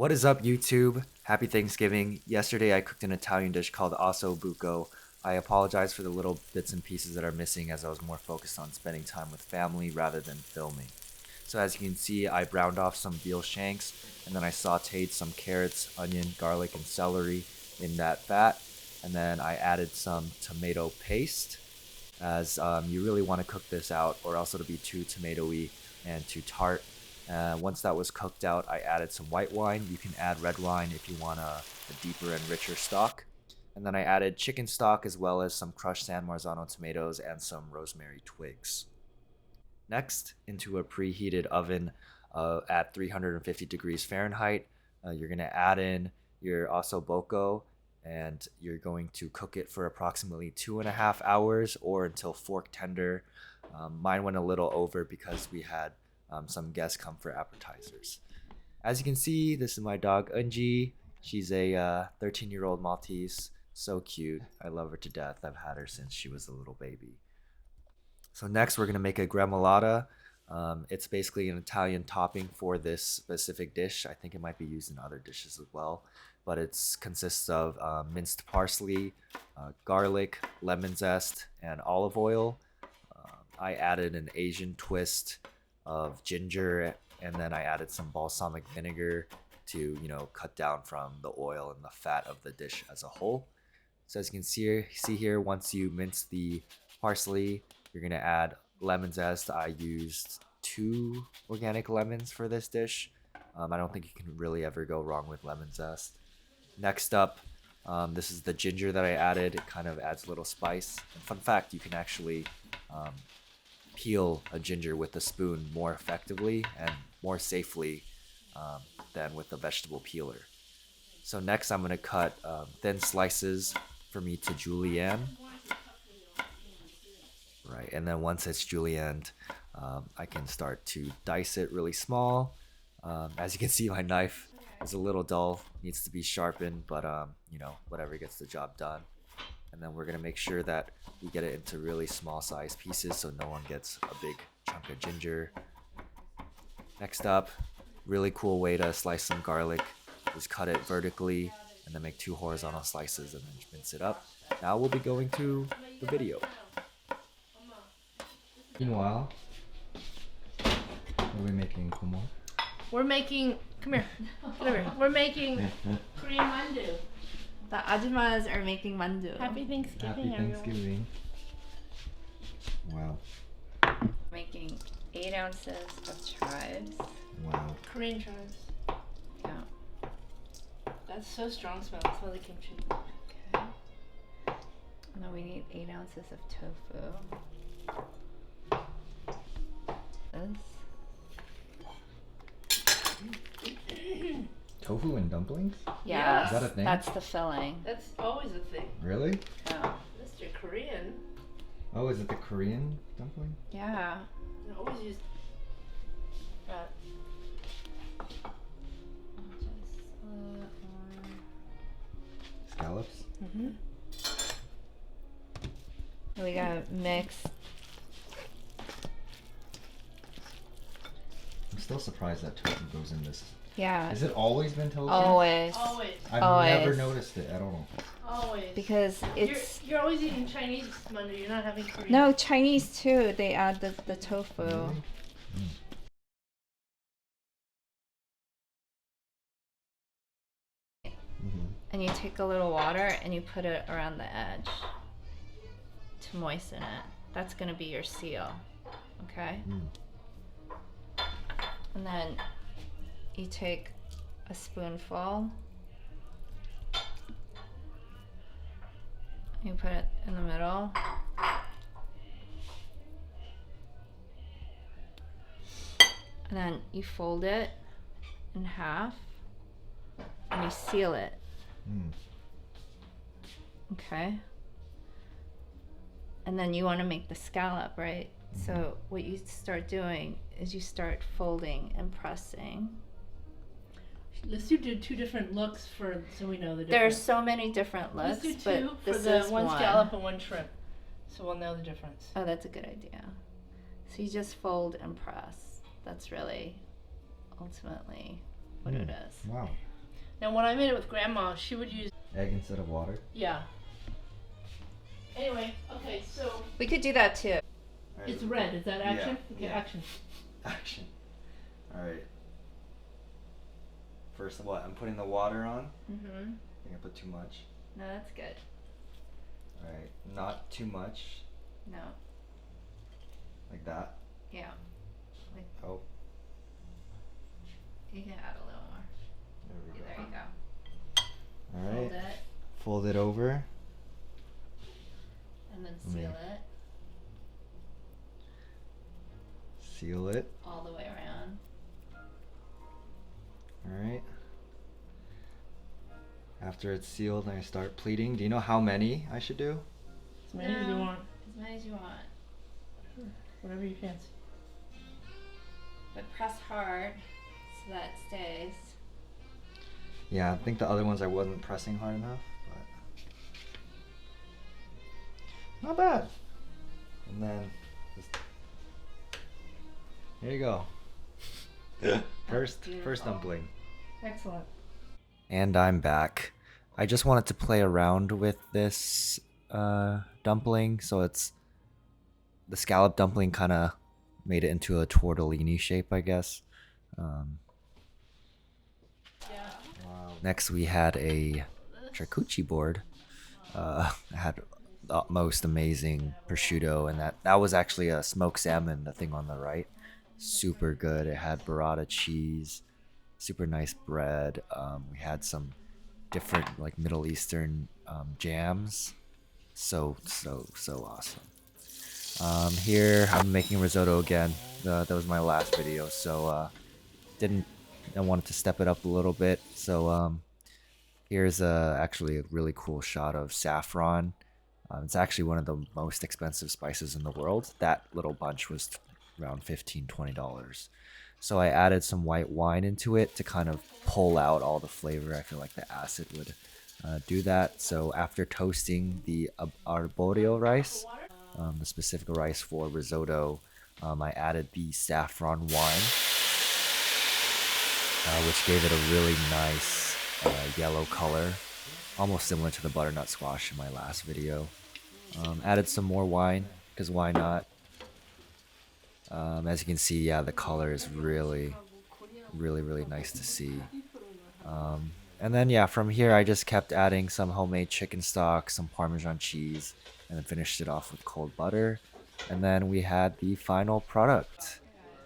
What is up, YouTube? Happy Thanksgiving. Yesterday I cooked an Italian dish called Osso Buco. I apologize for the little bits and pieces that are missing as I was more focused on spending time with family rather than filming. So as you can see, I browned off some veal shanks and then I sauteed some carrots, onion, garlic, and celery in that fat. And then I added some tomato paste as you really want to cook this out or else it'll be too tomatoey and too tart. Once that was cooked out, I added some white wine. You can add red wine if you want a deeper and richer stock. And then I added chicken stock as well as some crushed San Marzano tomatoes and some rosemary twigs. Next, into a preheated oven at 350 degrees Fahrenheit, you're going to add in your osso buco and you're going to cook it for approximately 2.5 hours or until fork tender. Mine went a little over because we had some guests come for appetizers. As you can see, this is my dog Unji. She's a 13-year-old Maltese. So cute. I love her to death. I've had her since she was a little baby. So next we're going to make a gremolata. It's basically an Italian topping for this specific dish. I think it might be used in other dishes as well. But it consists of minced parsley, garlic, lemon zest, and olive oil. I added an Asian twist of ginger, and then I added some balsamic vinegar to cut down from the oil and the fat of the dish as a whole. So as you can see here, once you mince the parsley, you're gonna add lemon zest. I used 2 organic lemons for this dish. I don't think you can really ever go wrong with lemon zest. Next up, this is the ginger that I added. It kind of adds a little spice. And fun fact, you can actually peel a ginger with a spoon more effectively and more safely than with a vegetable peeler. So next I'm going to cut thin slices for me to julienne. Right, and then once it's julienned, I can start to dice it really small. As you can see, my knife is a little dull, needs to be sharpened, but whatever gets the job done. And then we're gonna make sure that we get it into really small sized pieces so no one gets a big chunk of ginger. Next up, really cool way to slice some garlic is cut it vertically and then make 2 horizontal slices and then mince it up. Now we'll be going to the video. Meanwhile, what are we making, Kumo? We're making, come here, get over here. We're making Korean mandu. The ajumas are making mandu. Happy Thanksgiving, Happy Thanksgiving. Wow. Making 8 ounces of chives. Wow. Korean chives. Yeah. That's so strong smell. Smell the kimchi. Okay. And then we need 8 ounces of tofu. Tofu and dumplings? Yeah. Is that a thing? That's the filling. That's always a thing. Really? Yeah. Mr. Korean. Oh, is it the Korean dumpling? Yeah. I always use that. Scallops? Mm-hmm. We gotta mix. I'm still surprised that tofu goes in this. Yeah. Has it always been tofu? Always. Always. I've never Always. noticed it at all. Always. Because it's. You're always eating Chinese mandu. You're not having Korean. No, Chinese too. They add the tofu. Really? Mm-hmm. And you take a little water and you put it around the edge to moisten it. That's gonna be your seal. Okay? And then you take a spoonful, you put it in the middle, and then you fold it in half and you seal it. Okay? And then you want to make the scallop, right? So what you start doing is you start folding and pressing. Let's do 2 different looks so we know the difference. There's so many different Let's looks, do 2 but for this the is one scallop and 1 shrimp, so we'll know the difference. Oh, that's a good idea. So you just fold and press. That's really ultimately what it is. Wow. And when I made it with Grandma, she would use Egg instead of water? yeah. Anyway, okay, so We could do that too. it's red. Is that action? Yeah, Okay, yeah. action. Action. Alright. First of what? I'm putting the water on. Mm-hmm. I think I put too much. No, that's good. Alright. Not too much. No. Like that. Yeah. Oh. You can add a little more. There we Yeah, go. there you go. Alright. Hold it Fold it over. and then Let me- seal it Seal it. all the way around. Alright. After it's sealed, I start pleating. Do you know how many I should do? As many as you want. As many as you want. Sure. Whatever you fancy. But press hard so that it stays. Yeah, I think the other ones I wasn't pressing hard enough, but not bad. And then just there you go. First beautiful. dumpling. Excellent. And I'm back. I just wanted to play around with this dumpling, so it's the scallop dumpling kind of made it into a tortellini shape, I guess. Next we had a charcuterie board. It had the most amazing prosciutto, and that was actually a smoked salmon, the thing on the right. Super good. It had burrata cheese, super nice bread. We had some different like Middle Eastern jams. So awesome. Here I'm making risotto again. That was my last video, so I wanted to step it up a little bit. So here's actually a really cool shot of saffron. It's actually one of the most expensive spices in the world. That little bunch was around $15-20. So I added some white wine into it to kind of pull out all the flavor. I feel like the acid would do that. So after toasting the arborio rice, the specific rice for risotto, I added the saffron wine, which gave it a really nice yellow color, almost similar to the butternut squash in my last video. Added some more wine, because why not? As you can see, yeah, the color is really nice to see. And then yeah, from here I just kept adding some homemade chicken stock, some Parmesan cheese, and then finished it off with cold butter. And then we had the final product,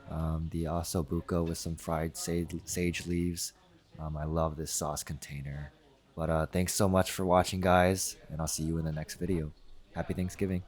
the Osso Buco with some fried sage leaves. I love this sauce container. But thanks so much for watching, guys, and I'll see you in the next video. Happy Thanksgiving.